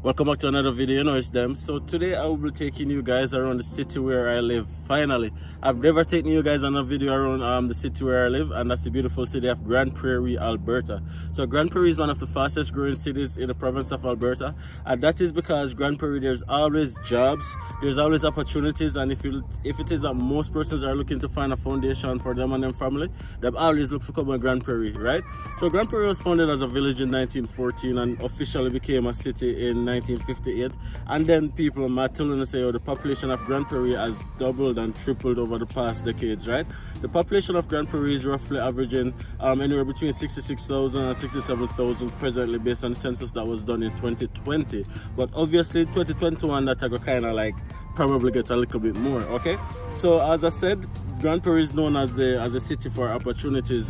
Welcome back to another video. You know it's them. So today I will be taking you guys around the city where I live. Finally, I've never taken you guys on a video around the city where I live, and that's the beautiful city of Grande Prairie, Alberta. So Grande Prairie is one of the fastest growing cities in the province of Alberta, and that is because Grande Prairie, there's always jobs, there's always opportunities, and if it is that most persons are looking to find a foundation for them and their family, they always look for come to Grande Prairie, right? So Grande Prairie was founded as a village in 1914 and officially became a city in 1958, and then people might tell you say, oh, the population of Grande Prairie has doubled and tripled over the past decades, right? The population of Grande Prairie is roughly averaging anywhere between 66,000 and 67,000 presently, based on the census that was done in 2020. But obviously 2021 that I go kind of like probably get a little bit more. Okay, so as I said, Grande Prairie is known as a city for opportunities.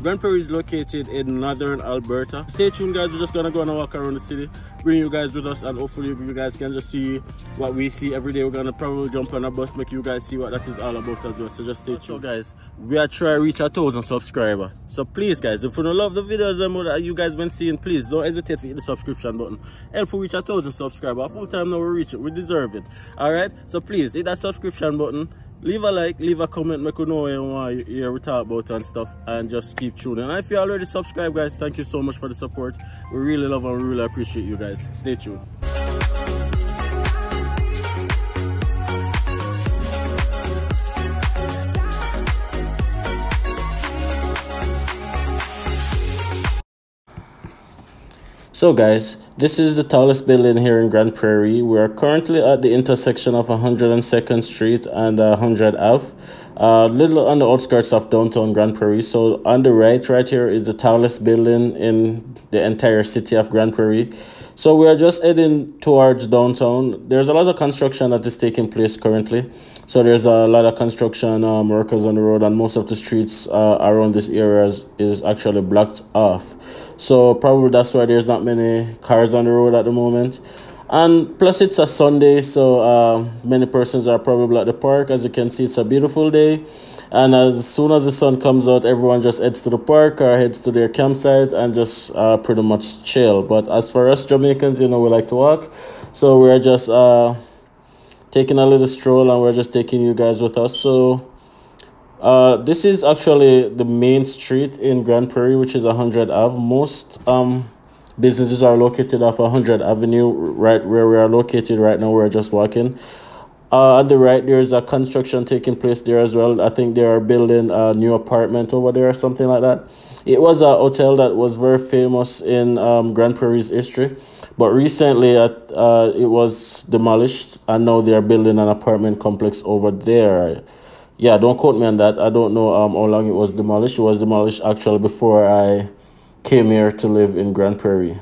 Grande Prairie is located in northern Alberta. Stay tuned, guys. We're just gonna go on a walk around the city, bring you guys with us, and hopefully you guys can just see what we see every day. We're gonna probably jump on a bus, make you guys see what that is all about as well. So just stay tuned. So guys, we are trying to reach 1,000 subscribers. So please guys, if you don't love the videos that you guys been seeing, please don't hesitate to hit the subscription button. Help we reach 1,000 subscribers. Full time now we reach it. We deserve it. Alright? So please hit that subscription button. Leave a like, leave a comment, make you know what you want to hear we talk about and stuff, and just keep tuning. And if you already subscribed, guys, thank you so much for the support. We really love and we really appreciate you guys. Stay tuned. So guys, this is the tallest building here in Grande Prairie. We are currently at the intersection of 102nd Street and 100 Ave, little on the outskirts of downtown Grande Prairie. So on the right here is the tallest building in the entire city of Grande Prairie. So we are just heading towards downtown. There's a lot of construction that is taking place currently. So there's a lot of construction workers on the road, and most of the streets around this area is actually blocked off. So probably that's why there's not many cars on the road at the moment. And plus it's a Sunday, so many persons are probably at the park. As you can see, it's a beautiful day. And as soon as the sun comes out, everyone just heads to the park or heads to their campsite and just pretty much chill. But as for us Jamaicans, you know, we like to walk. So we're just taking a little stroll, and we're just taking you guys with us. So this is actually the main street in Grande Prairie, which is 100 Ave. Most businesses are located off 100 Avenue, right where we are located right now. We're just walking. On the right, there's a construction taking place there as well. I think they are building a new apartment over there or something like that. It was a hotel that was very famous in Grande Prairie's history, but recently it was demolished, and now they are building an apartment complex over there. Yeah, don't quote me on that. I don't know how long it was demolished. It was demolished actually before I came here to live in Grande Prairie.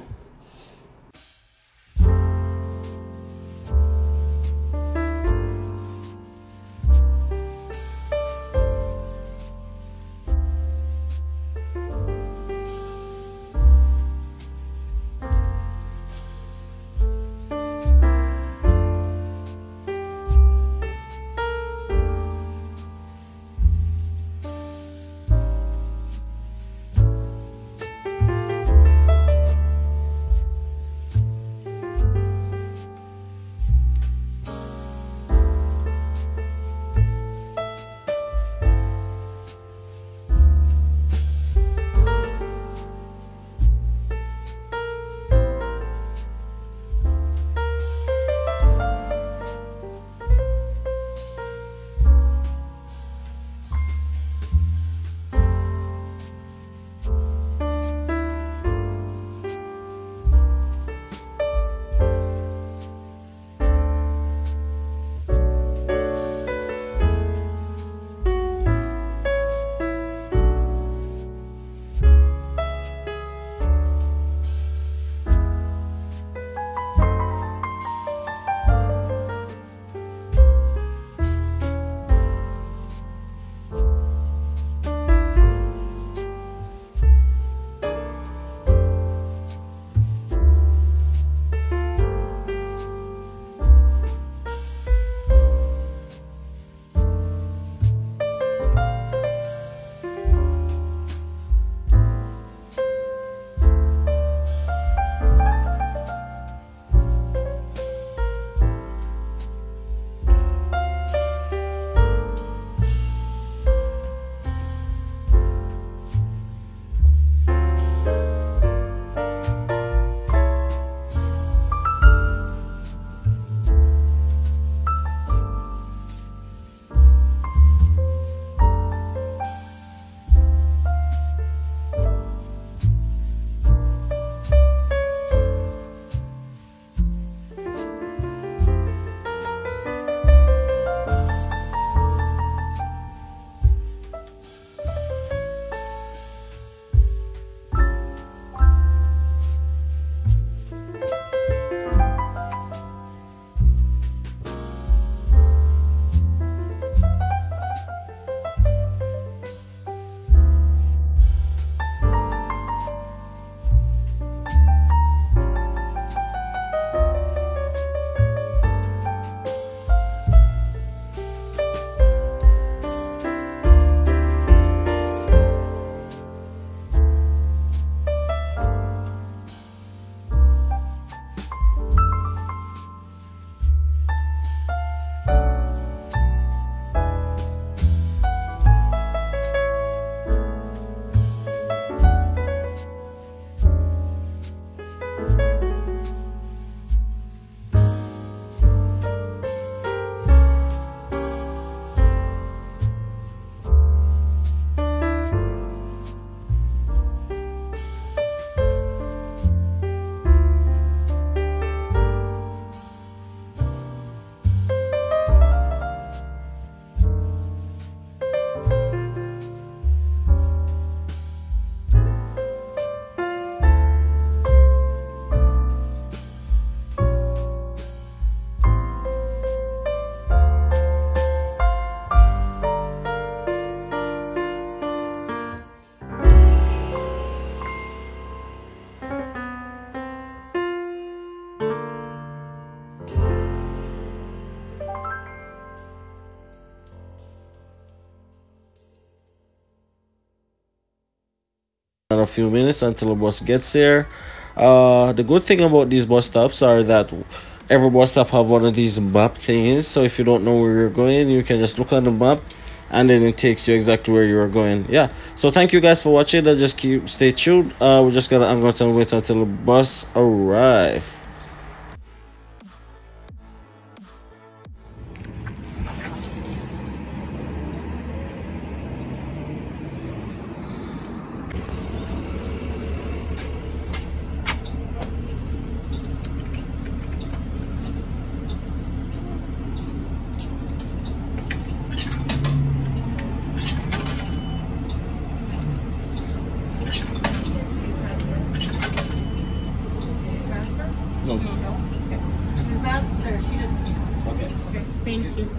a few minutes until the bus gets here. The good thing about these bus stops are that every bus stop have one of these map things, so if you don't know where you're going, you can just look on the map and then it takes you exactly where you're going. Yeah, so thank you guys for watching, and just stay tuned. I'm gonna wait until the bus arrive. No. Okay. Ms. Bass is there. She doesn't. Okay. Okay. Thank you.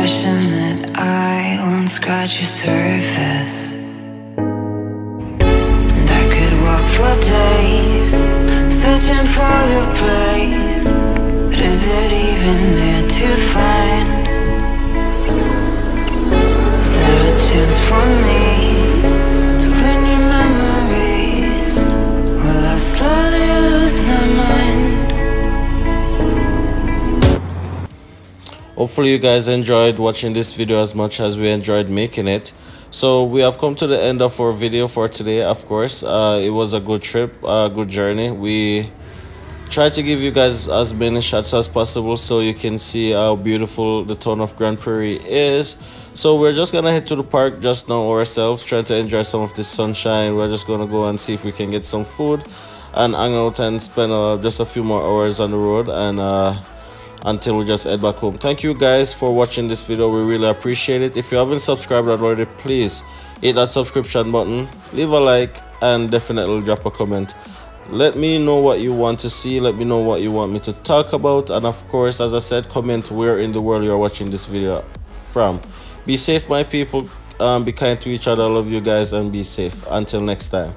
impression that I won't scratch your surface, and I could walk for days searching for your praise, but is it even there to find? Is there a chance for me to clean your memories? Will I slowly lose my mind? Hopefully you guys enjoyed watching this video as much as we enjoyed making it. So we have come to the end of our video for today. Of course, it was a good trip, a good journey. We tried to give you guys as many shots as possible so you can see how beautiful the town of Grande Prairie is. So we're just gonna head to the park just now ourselves, trying to enjoy some of this sunshine. We're just gonna go and see if we can get some food and hang out and spend just a few more hours on the road, and until we just head back home. Thank you guys for watching this video. We really appreciate it. If you haven't subscribed already, please hit that subscription button, leave a like, and definitely drop a comment. Let me know what you want to see, let me know what you want me to talk about, and of course, as I said, comment where in the world you're watching this video from. Be safe, my people. Be kind to each other. I love you guys, and be safe. Until next time.